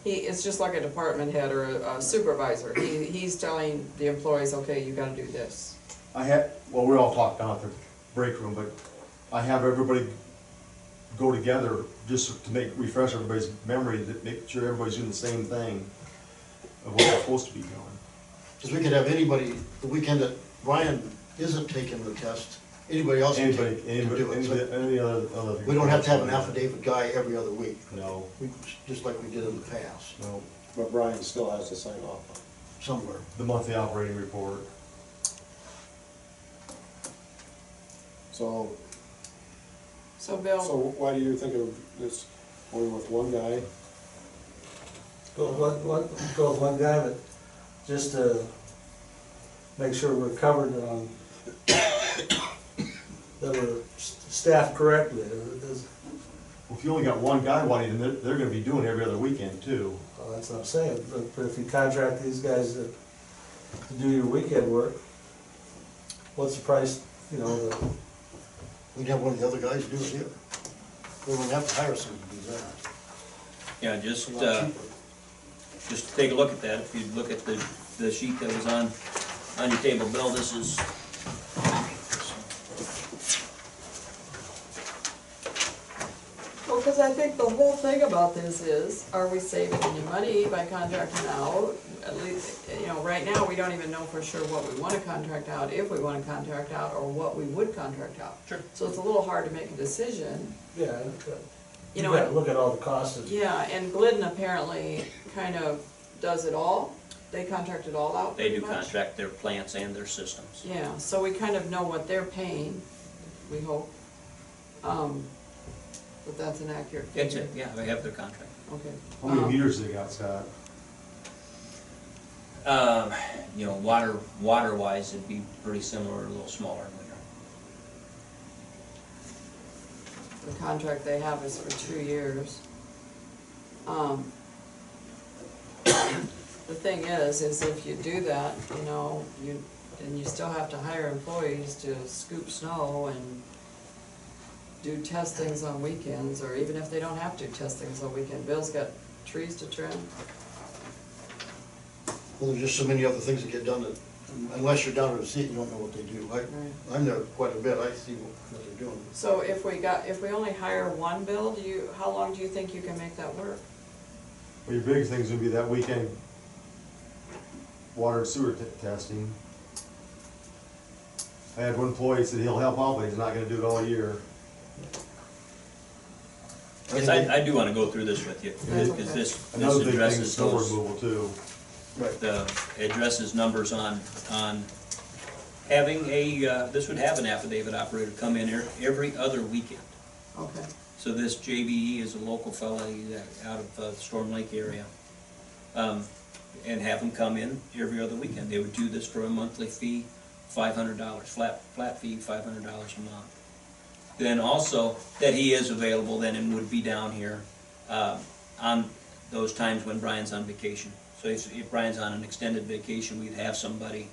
It's just like a department head or a supervisor. He's telling the employees, okay, you gotta do this. Well, we all talked down at the break room, but I have everybody go together just to refresh everybody's memory, that make sure everybody's doing the same thing of what they're supposed to be doing. Because we could have anybody, the weekend that Brian isn't taking the test, anybody else can do it. So Any other. we don't have to have an affidavit guy every other week, No, just like we did in the past, no, But Brian still has to sign off on it. somewhere. the monthly operating report. So Bill, why do you think of this going with one guy? Go with one guy, but just to make sure we're covered on, that we're staffed correctly. If you only got one guy wanting, then they're gonna be doing every other weekend too. That's what I'm saying, but if you contract these guys that to do your weekend work, what's the price, you know, the, We'd have one of the other guys do it here. We wouldn't have to hire someone to do that. Yeah, It's a lot cheaper. just to take a look at that, if you look at the sheet that was on your table, Bill, this is, Well, because I think the whole thing about this is, are we saving any money by contracting out? At least, you know, right now, we don't even know for sure what we wanna contract out, if we wanna contract out, or what we would contract out. Sure. So it's a little hard to make a decision. yeah, You you know, gotta look at all the costs of. Yeah, and Glidden apparently kind of does it all. They contract it all out they do pretty much. contract their plants and their systems. Yeah, so we kind of know what they're paying, we hope. But that's an accurate It's figure. it, yeah, they have their contract. Okay. How many meters they got, Scott? You know, water-wise, it'd be pretty similar, a little smaller in winter. The contract they have is for 2 years. The thing is if you do that, you know, and you still have to hire employees to scoop snow and do testings on weekends, or even if they don't have to test things on weekend. Bill's got trees to trim. Well, there's just so many other things that get done that, unless you're down in the seat, you don't know what they do. I'm there quite a bit, I see what they're doing. So if we only hire one Bill, how long do you think you can make that work? Well, your biggest thing's gonna be that weekend water and sewer testing. I had one employee said he'll help out, but he's not gonna do it all year. Yes, I do wanna go through this with you, That's because okay. this Another big thing is addresses snow those, removal too. addresses numbers on having this would have an affidavit operator come in here every other weekend. Okay. So this JBE is a local fella, he's out of the Storm Lake area. And have him come in every other weekend. They would do this for a monthly fee, $500, flat fee, $500 a month. Then also, that he is available then and would be down here on those times when Brian's on vacation. So if Brian's on an extended vacation, we'd have somebody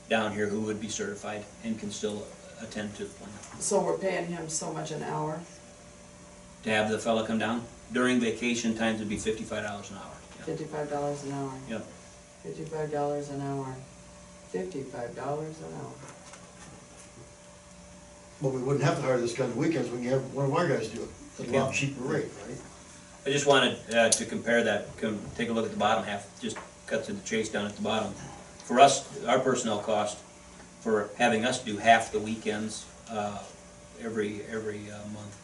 down here who would be certified and can still attend to the plant. So we're paying him so much an hour? To have the fella come down, during vacation times it'd be $55 an hour. Yeah. $55 an hour. Yep. $55 an hour. $55 an hour. But we wouldn't have to hire this guy on the weekends, we can have one of our guys do it, at a lot Yeah. cheaper rate, right? I just wanted to compare that, take a look at the bottom half, just cut to the chase down at the bottom. For us, our personnel cost for having us do half the weekends every month,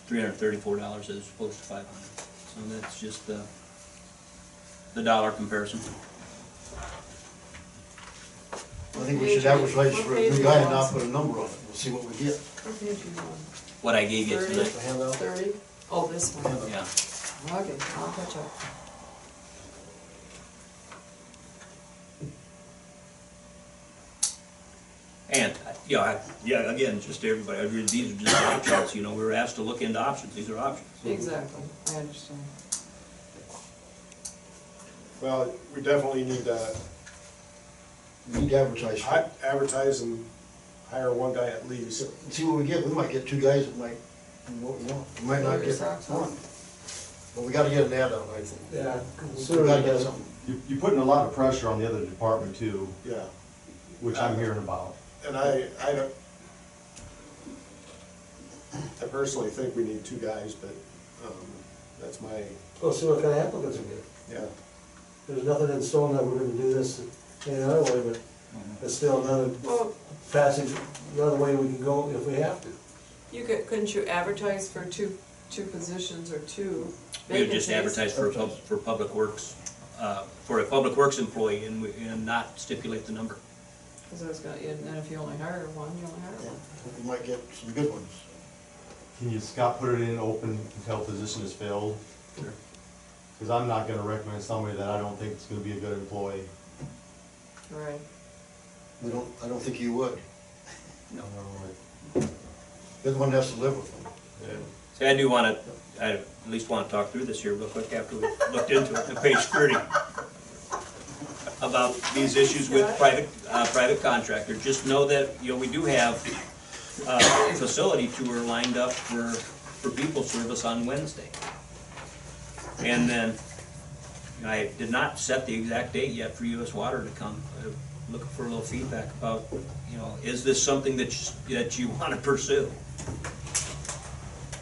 $334 as opposed to $500. So that's just the dollar comparison. I think we should advertise for a new guy and not put a number on it, we'll see what we get. What page you on? What I gave you 30? tonight, The handout? 30? Oh, this one. yeah. Okay, I'll catch up. And, again, just to everybody, these are just options, we were asked to look into options, these are options. Exactly, I understand. Well, we definitely need to We need to advertise for it. advertise and hire one guy at least. And see what we get, we might get two guys that might do what we want, we might not Blow your get socks one. off. But we gotta get an ad out, I think. Yeah. We gotta get something. You're putting a lot of pressure on the other department too, Yeah, which I'm hearing about. and I don't, I personally think we need two guys, but, that's my, We'll see what kind of applicants we get. yeah. There's nothing in stone that we're gonna do this any other way, but it's still another Well, passage, another way we can go if we have to. couldn't you advertise for two positions or two We would just vacancies? advertise for Public Works, for a Public Works employee and not stipulate the number. Because I was gonna, and then if you only hire one, you only hire Yeah, one. we might get some good ones. Can you, Scott, put it in open until position is filled? Sure. Because I'm not gonna recommend somebody that I don't think is gonna be a good employee. Right. I don't think you would. No. You're the one that has to live with them. See, I at least want to talk through this here real quick after we looked into it, on page 30. about these issues with private contractors. Just know that, you know, we do have a facility tour lined up for people service on Wednesday. And then, I did not set the exact date yet for US Water to come. Looking for a little feedback about, you know, is this something that you wanna pursue?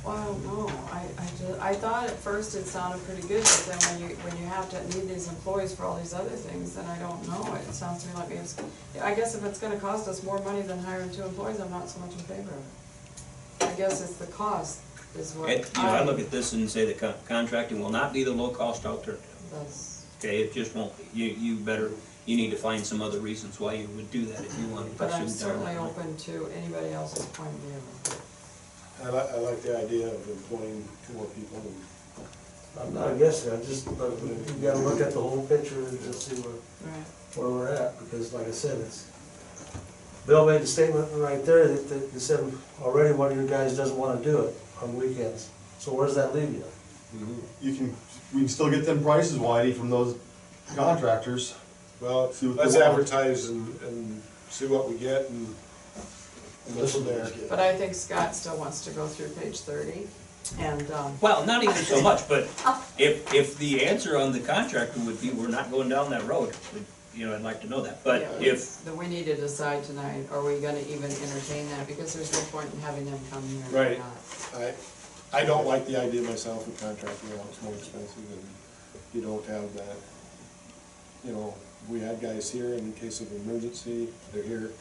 Well, I don't know, I thought at first it sounded pretty good, but then when you have to need these employees for all these other things, then I don't know, it sounds to me like it's, I guess if it's gonna cost us more money than hiring 2 employees, I'm not so much in favor of it. I guess it's the cost is what You know, I look at this and say that contracting will not be the low-cost alternative. That's, Okay, it just won't be. You need to find some other reasons why you would do that if you want to but pursue I'm down certainly that line. open to anybody else's point of view. I like the idea of employing 2 more people and I'm not against it, I just, but you gotta look at the whole picture and just see Right. where we're at, because like I said, it's, Bill made the statement right there that he said already one of you guys doesn't wanna do it on weekends, so where does that leave you? We can still get them prices, Whitey, from those contractors. Well, See what let's they want. advertise and see what we get and go Listen from to there. these guys. But I think Scott still wants to go through page 30, and, Well, not even so much, but if the answer on the contractor would be, we're not going down that road, you know, I'd like to know that. But yeah, if, then we need to decide tonight, are we gonna even entertain that, because there's no point in having them come here. if they're Right. not. I don't like the idea myself of contracting out, it's more expensive and you don't have that. You know, we had guys here in case of emergency, they're here,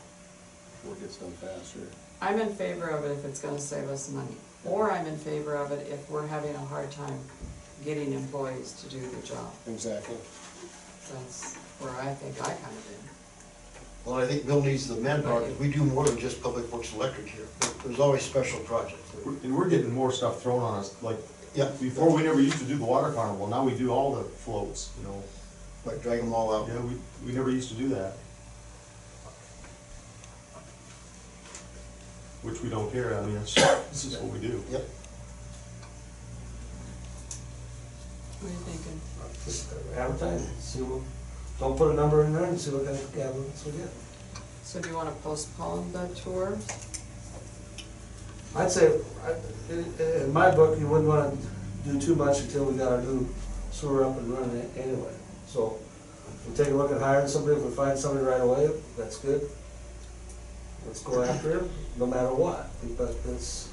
work gets done faster. I'm in favor of it if it's gonna save us money, or I'm in favor of it if we're having a hard time getting employees to do the job. Exactly. That's where I think I kind of am. Well, I think Bill needs the manpower, because we do more than just public works electric here. There's always special projects. And we're getting more stuff thrown on us, like, Yeah, before we never used to do the water carnival, now we do all the floats, you know. like drag them all out. Yeah, we never used to do that. Which we don't care, I mean, this is what we do. Yep. What are you thinking? Just advertise, see what, don't put a number in there and see what kind of applicants we get. So do you wanna postpone the tour? I'd say, in my book, you wouldn't wanna do too much until we got our new sewer up and running anyway. So, we'll take a look at hiring somebody, if we find somebody right away, that's good. Let's go after him, no matter what, but it's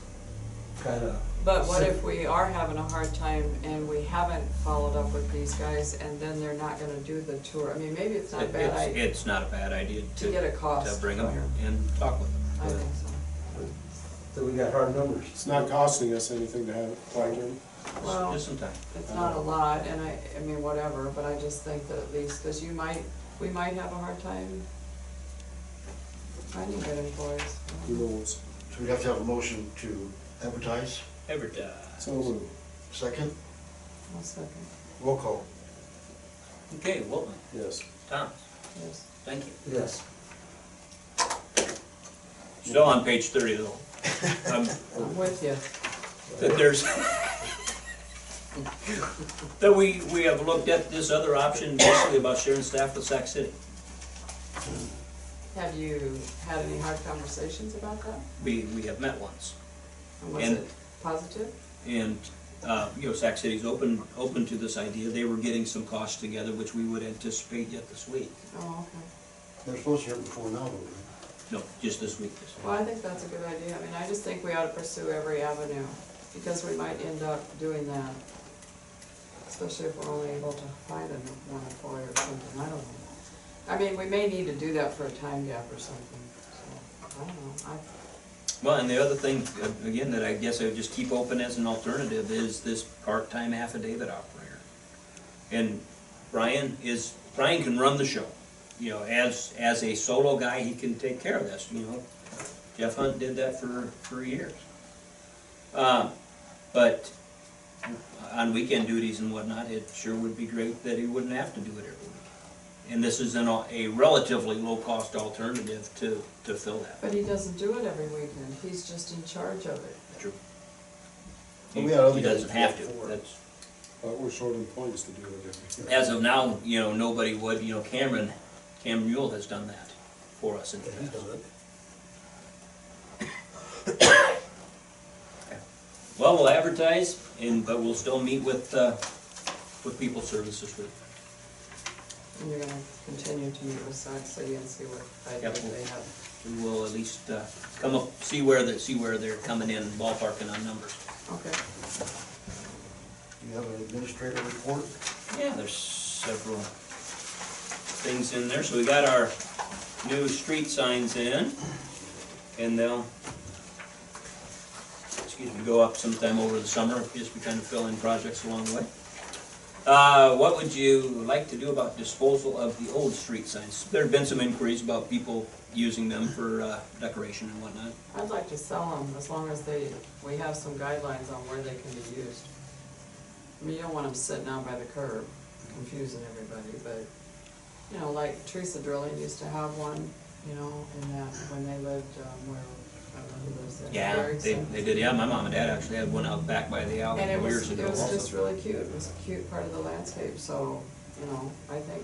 kinda. But what if we are having a hard time and we haven't followed up with these guys and then they're not gonna do the tour? I mean, maybe it's not a bad idea it's not a bad idea to get a cost. to bring them here. and talk with I them. think so. That we got hard numbers. It's not costing us anything to have it talk to them. Well, Just some time. it's not a lot, and I mean, whatever, but I just think that at least, cause we might have a hard time finding good employees. Who knows? So we'd have to have a motion to advertise. Advertise. So moved. Second, One second, roll call. Okay, Wilton, Yes. Tom, yes. thank you. Yes. Still on page 30 though. I'm with you. That there's, that we have looked at this other option, basically about sharing staff with Sac City. Have you had any hard conversations about that? We have met once. And was And- it positive? And, you know, Sac City's open to this idea. They were getting some costs together, which we would anticipate yet this week. Oh, okay. They're supposed to hear it before now, though. No, just this week. Well, I think that's a good idea. I mean, I just think we ought to pursue every avenue, because we might end up doing that. Especially if we're only able to find one employee or something, I don't know. I mean, we may need to do that for a time gap or something, so, I don't know. Well, and the other thing, again, that I guess I would just keep open as an alternative is this part-time affidavit operator. And Brian can run the show. You know, as a solo guy, he can take care of this, you know. Jeff Hunt did that for years. But on weekend duties and whatnot, it sure would be great that he wouldn't have to do it every week. And this is a relatively low-cost alternative to fill that. But he doesn't do it every weekend, he's just in charge of it. True. Well, we had other He guys doesn't do have that to, before. that's, But we're short employees to do it. As of now, nobody would, Cameron Mule has done that for us in the He's past. done it. Well, we'll advertise, but we'll still meet with People Services with. And you're gonna continue to meet with Sac City and see what Yep. ideas they have. We will at least come up, see where they're coming in, ballparking on numbers. Okay. You have an administrative report? Yeah, there's several things in there. So we got our new street signs in, and they'll, go up sometime over the summer, just we kind of fill in projects along the way. What would you like to do about disposal of the old street signs? There have been some inquiries about people using them for decoration and whatnot. I'd like to sell them as long as we have some guidelines on where they can be used. I mean, you don't want them sitting out by the curb, confusing everybody, but, like Teresa Drilling used to have one, in that, when they lived, where, I don't know who lives there. Yeah, Erickson. they did, yeah, my mom and dad actually had one out back by the alley And it years was ago also. just really cute, it was a cute part of the landscape, so, I think,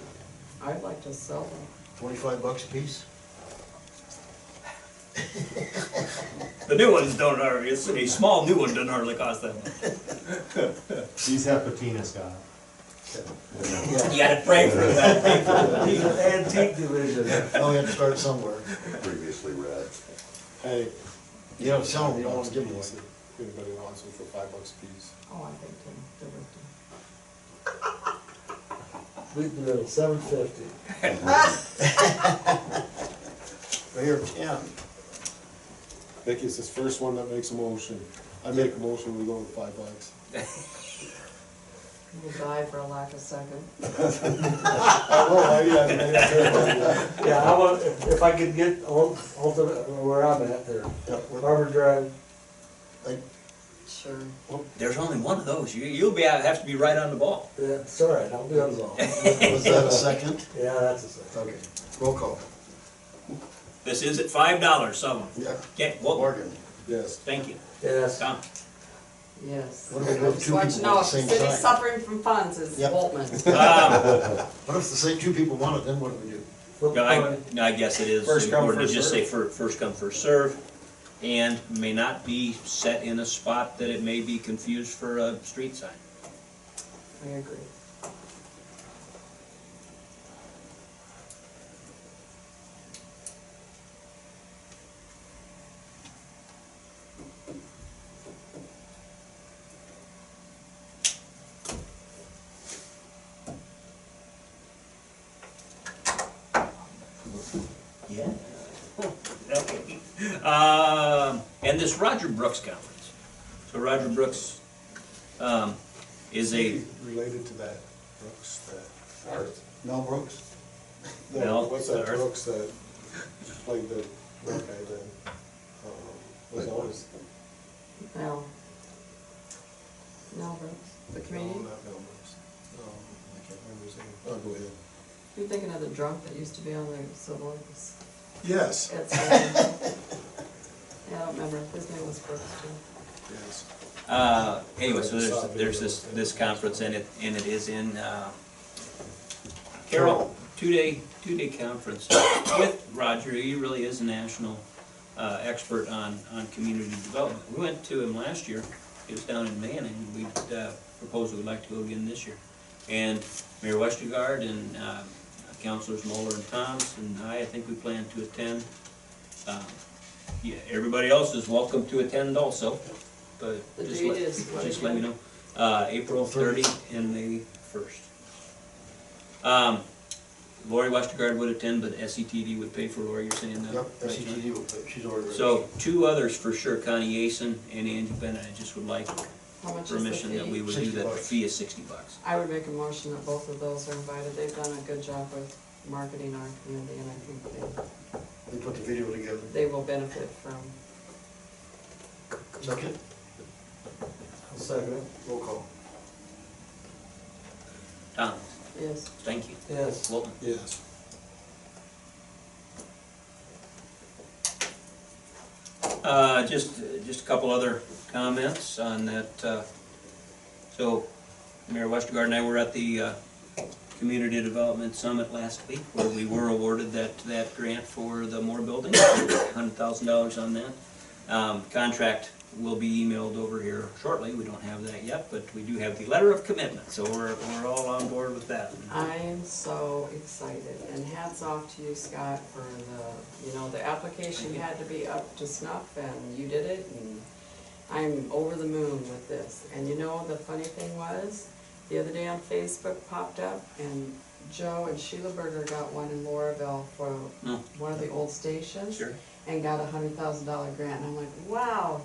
I'd like to sell them. $25 a piece? The new ones don't hardly, a small new one doesn't hardly cost that much. These have patina, Scott. You gotta pray for that. Antique division. Oh, we had to start somewhere. Previously read. Hey. You don't sell them, you don't want to give them away. If anybody wants them for $5 a piece. Oh, I think they're worth it. Leave the middle, $7.50. Right here, 10. Vicky's this first one that makes a motion. I make a motion, we go with $5. We'll die for a lack of second. Yeah, I want, if I could get ultimate, where I'm at there, Harvard Drive. Sure. There's only one of those, you'll have to be right on the ball. Yeah, it's all right, I'll be on the ball. Was that a second? Yeah, that's a second. Okay, roll call. This is at $5, so, Yeah. okay, well, Morgan. Yes. thank you. Yes. Tom? Yes. What do we do if Just two want people you to know, want the same city's sign? suffering from funds is Yep. Boltman. What if the same two people want it, then what do we do? No, I guess it is First come, important to first just say first come, first serve, and may not be set in a spot that it may be confused for a street sign. I agree. Yeah. Okay. And this Roger Brooks conference. So Roger Brooks is a, Related to that, Brooks, that art. Mel Brooks? Mel, What's that Art. Brooks that played the rock guy then? Was always, Mel. Mel Brooks, the no, comedian. not Mel Brooks. I can't remember his name. Oh, go ahead. You're thinking of the drunk that used to be on the Civil It's Yes, yeah, I don't remember. His name was Brooks too. yes. anyway, so there's this conference, and it is in Carroll, two-day conference with Roger. He really is a national expert on community development. We went to him last year. It was down in Manning. We proposed we'd like to go again this year. And Mayor Westergaard and Councilors Moeller and Thoms and I think we plan to attend. Yeah, everybody else is welcome to attend also, but The just date is what just let me again? know. April 30 and May 1st. Lori Westergaard would attend, but SETD would pay for Lori, you're saying that? Yep, right, John? SCTD will pay, she's already ready. So, two others for sure, Connie Yason and Angie Bennett. I just would like How much is the permission that we fee? would do that. The $60. fee is $60. I would make a motion that both of those are invited. They've done a good job with marketing our community, and I think They put the video together. they will benefit from. Second, I'll second it. roll call. Tom, Yes. thank you. Yes. Wilton? Yes. Just a couple other comments on that. So, Mayor Westergaard and I were at the Community Development Summit last week, where we were awarded that grant for the Moore Building, $100,000 on that. Contract will be emailed over here shortly. We don't have that yet, but we do have the letter of commitment, so we're all on board with that. I am so excited, and hats off to you, Scott, for the application had to be up to snuff, and you did it, and I'm over the moon with this. And the funny thing was, the other day on Facebook popped up, and Joe and Sheila Berger got one in Lauraville for one of the old stations. Sure. And got a $100,000 grant, and I'm like, wow,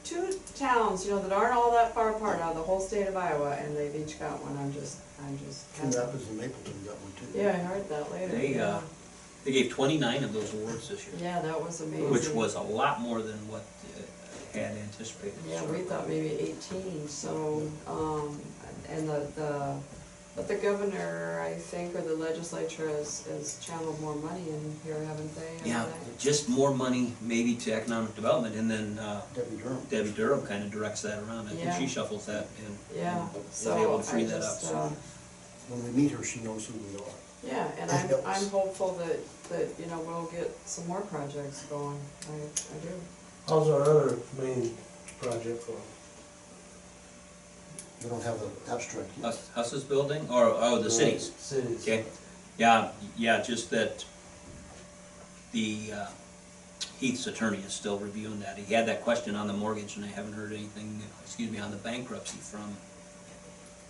2 towns, that aren't all that far apart out of the whole state of Iowa, and they've each got one. I'm just. Coon Rapids and Mapleton got one too. Yeah, I heard that later. They gave 29 of those awards this year, Yeah, that was amazing. which was a lot more than what had anticipated. Yeah, we thought maybe 18, so, and but the governor, I think, or the legislature has channeled more money in here, haven't they? Yeah, just more money maybe to economic development, and then Debbie Durham. Debbie Durham kind of directs that around. I think Yeah. she shuffles that in. Yeah, Being able so to free I that up, just, so. When we meet her, she knows who we are. yeah, and That helps. I'm hopeful that we'll get some more projects going, I do. How's our other main project going? We don't have the abstract yet. Huss's building, or the cities? Cities. Okay, yeah, just that the Heath's attorney is still reviewing that. He had that question on the mortgage, and I haven't heard anything, on the bankruptcy from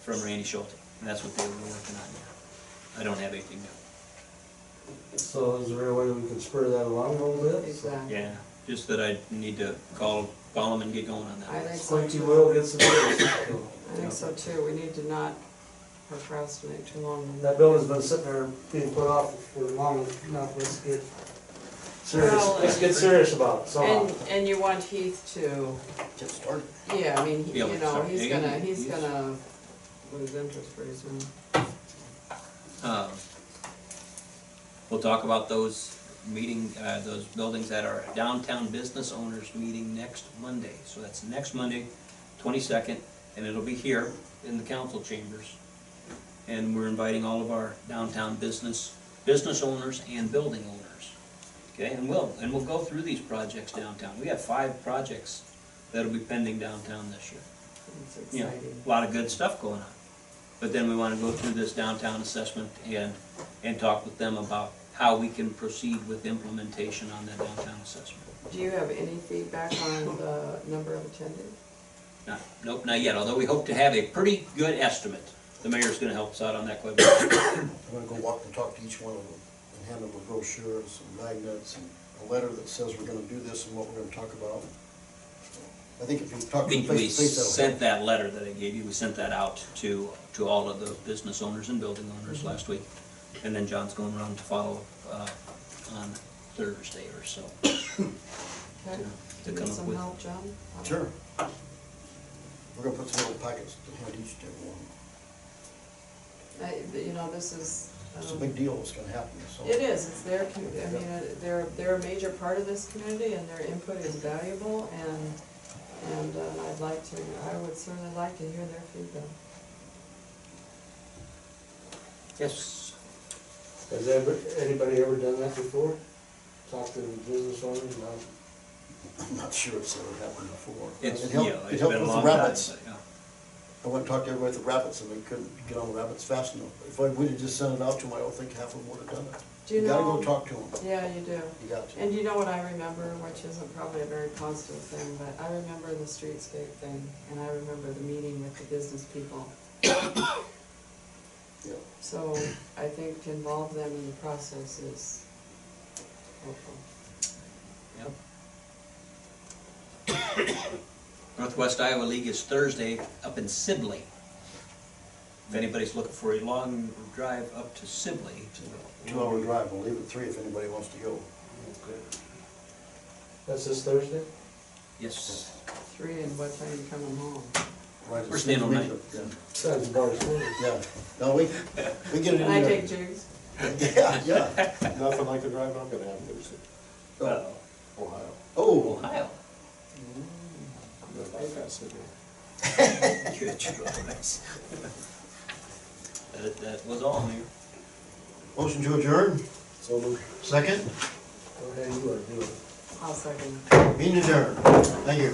Randy Schulte, and that's what they were working on now. I don't have anything new. So is there a way we can spur that along a little bit? Exactly. Yeah, just that I need to call him and get going on I that. think so Squeaky too. wheel gets the bids. I think so too. We need to not procrastinate too long. That building's been sitting there being put off for long enough. Let's get serious. Well, Let's get serious about it. So, And you want Heath to, Get started. yeah, I mean, Be able to start he's digging. gonna lose interest pretty soon. We'll talk about those those buildings at our downtown business owners meeting next Monday. So that's next Monday, 22nd, and it'll be here in the council chambers. And we're inviting all of our downtown business owners and building owners. Okay, and we'll go through these projects downtown. We have 5 projects that'll be pending downtown this year. It's You know, exciting. a lot of good stuff going on. But then we wanna go through this downtown assessment and talk with them about how we can proceed with implementation on that downtown assessment. Do you have any feedback on the number of attendees? Nope, not yet, although we hope to have a pretty good estimate. The mayor's gonna help us out on that quite a bit. I'm gonna go walk and talk to each one of them and hand them a brochure and some magnets and a letter that says we're gonna do this and what we're gonna talk about. I think if you talk I to them think we face to face, that'll sent help. that letter that I gave you, we sent that out to all of the business owners and building owners last week. And then John's going around to follow up on Thursday or so. Okay. To You come need up some with- help, John? Sure. We're gonna put some little packets to hand each to everyone. This is. It's a big deal what's gonna happen, so. It is, it's their, I mean, they're a major part of this community, and their input is valuable, and I would certainly like to hear their feedback. Yes. has anybody ever done that before? Talk to the business owners about? I'm not sure it's ever happened before. It's, It helped- yeah, it it's helped been a with the long time, rabbits. but, yeah. I went and talked to everybody with the rabbits, and they couldn't get on the rabbits fast enough. If we'd have just sent it out to them, I don't think half of them would have done it. Do you You gotta know? go talk to them. Yeah, you do. You got to. And you know what I remember, which isn't probably a very positive thing, but I remember the streetscape thing, and I remember the meeting with the business people. Yeah. So I think to involve them in the process is helpful. Yep. Northwest Iowa League is Thursday up in Sibley. If anybody's looking for a long drive up to Sibley, 2-hour drive, we'll leave at 3 if anybody wants to go. Okay. That's this Thursday? yes. 3, and what time are you coming home? Right at We're staying all night. Yeah. Sounds about as good. Yeah, no, we get it in Can I there. take Jigs? Yeah. Nothing like a drive I'm gonna have Thursday, Ohio. Oh, Ohio. The bypass city. Good choice. That was all, Mayor. Motion to adjourn, So moved. second, Go ahead, you are doing it. I'll second. meeting adjourned. Thank you.